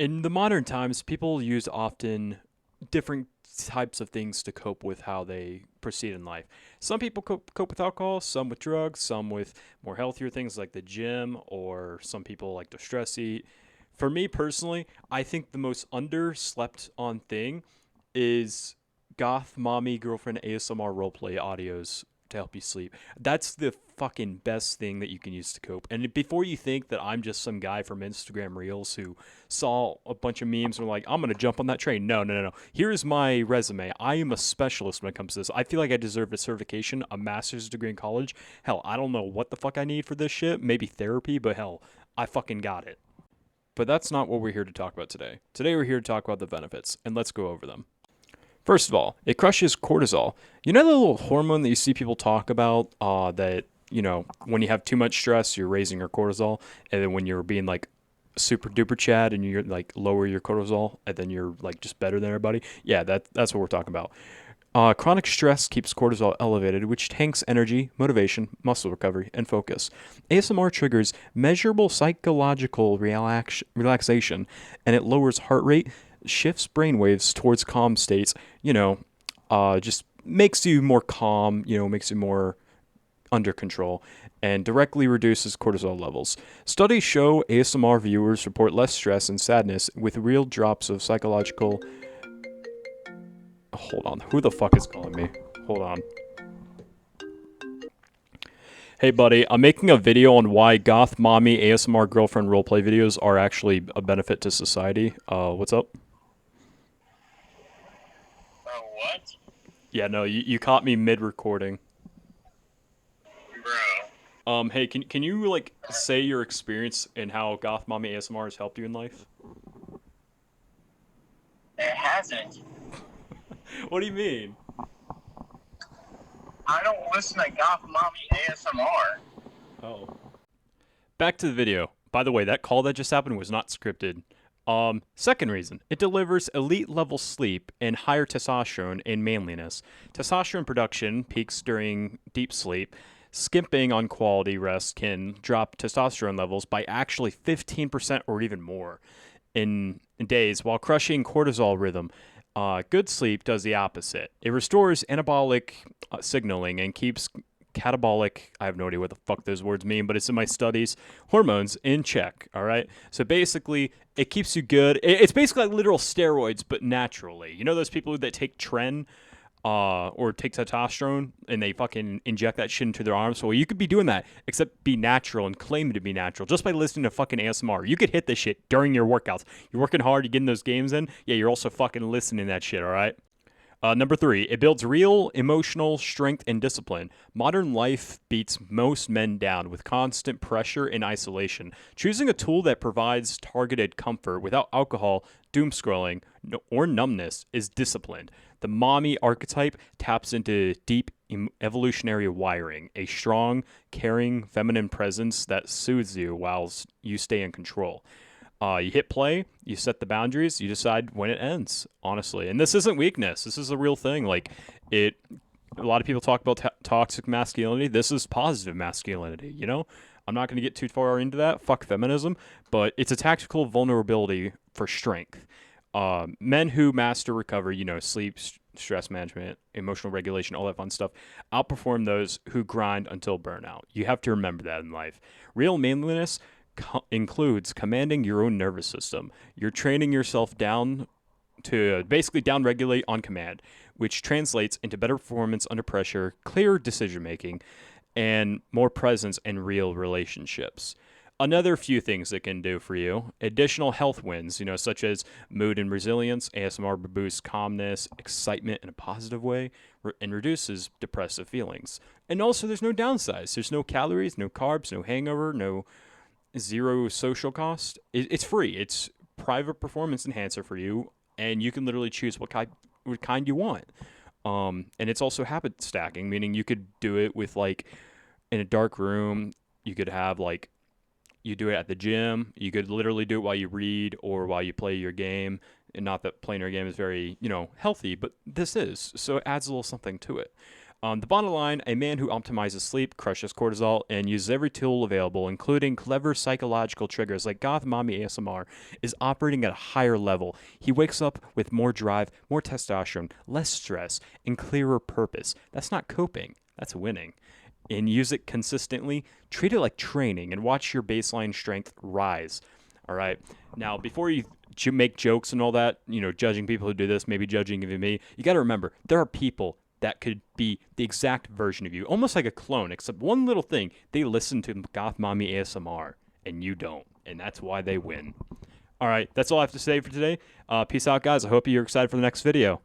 In the modern times, people use often different types of things to cope with how they proceed in life. Some people cope with alcohol, some with drugs, some with more healthier things like the gym, or some people like to stress eat. For me personally, I think the most underslept on thing is Goth Mommy Girlfriend ASMR roleplay audios to help you sleep. That's the fucking best thing that you can use to cope. And before you think that I'm just some guy from Instagram Reels who saw a bunch of memes and were like, I'm going to jump on that train. No, no, no, no. Here's my resume. I am a specialist when it comes to this. I feel like I deserve a certification, a master's degree in college. Hell, I don't know what the fuck I need for this shit. Maybe therapy, but hell, I fucking got it. But that's not what we're here to talk about today. Today we're here to talk about the benefits, and let's go over them. First of all, it crushes cortisol. You know the little hormone that you see people talk about that, when you have too much stress, you're raising your cortisol. And then when you're being like super duper Chad and you're like lower your cortisol and then you're like just better than everybody. Yeah, that's what we're talking about. Chronic stress keeps cortisol elevated, which tanks energy, motivation, muscle recovery, and focus. ASMR triggers measurable psychological relaxation, and it lowers heart rate, shifts brainwaves towards calm states, just makes you more calm, makes you more under control, and directly reduces cortisol levels. Studies show ASMR viewers report less stress and sadness with real drops of psychological. Hold on. Who the fuck is calling me? Hold on. Hey, buddy. I'm making a video on why Goth Mommy ASMR Girlfriend roleplay videos are actually a benefit to society. What's up? What? Yeah, no, you caught me mid-recording. Bro, Hey, can you like say your experience and how Goth Mommy ASMR has helped you in life? it hasn't. What do you mean? I don't listen to Goth Mommy ASMR. Oh. Back to the video. By the way, that call that just happened was not scripted. Second reason, it delivers elite level sleep and higher testosterone and manliness. Testosterone production peaks during deep sleep. Skimping on quality rest can drop testosterone levels by actually 15% or even more in days, while crushing cortisol rhythm. Good sleep does the opposite. It restores anabolic signaling and keeps catabolic, I have no idea what the fuck those words mean, but it's in my studies, hormones in check. All right. So basically, it keeps you good. It's basically like literal steroids, but naturally. You know those people that take tren or take testosterone and they fucking inject that shit into their arms? Well, you could be doing that, except be natural and claim to be natural just by listening to fucking ASMR. You could hit this shit during your workouts. You're working hard, you're getting those games in. Yeah, you're also fucking listening to that shit, all right? Number three, it builds real emotional strength and discipline. Modern life beats most men down with constant pressure and isolation. Choosing a tool that provides targeted comfort without alcohol, doom scrolling, or numbness is disciplined. The mommy archetype taps into deep evolutionary wiring, a strong, caring, feminine presence that soothes you while you stay in control. You hit play, you set the boundaries, you decide when it ends, honestly. And this isn't weakness. This is a real thing. Like, it, a lot of people talk about toxic masculinity. This is positive masculinity, you know? I'm not going to get too far into that. Fuck feminism. But it's a tactical vulnerability for strength. Men who master recovery, sleep, stress management, emotional regulation, all that fun stuff, outperform those who grind until burnout. You have to remember that in life. Real manliness includes commanding your own nervous system. You're training yourself down to basically downregulate on command, which translates into better performance under pressure, clearer decision making, and more presence in real relationships. Another few things it can do for you: additional health wins, such as mood and resilience. ASMR boosts calmness, excitement in a positive way, and reduces depressive feelings. And also, there's no downsides. There's no calories, no carbs, no hangover, no zero social cost. It's free. It's private performance enhancer for you, and you can literally choose what kind you want. And it's also habit stacking, meaning you could do it with like in a dark room. You could have like you do it at the gym. You could literally do it while you read or while you play your game. And not that playing your game is very healthy, but this is, so it adds a little something to it. The bottom line, a man who optimizes sleep, crushes cortisol, and uses every tool available, including clever psychological triggers like Goth Mommy ASMR, is operating at a higher level. He wakes up with more drive, more testosterone, less stress, and clearer purpose. That's not coping, that's winning. And use it consistently, treat it like training, and watch your baseline strength rise. All right. Now, before you make jokes and all that, judging people who do this, maybe judging even me, you got to remember there are people that could be the exact version of you, almost like a clone, except one little thing: they listen to Goth Mommy ASMR, and you don't, and that's why they win. All right, that's all I have to say for today. Peace out, guys. I hope you're excited for the next video.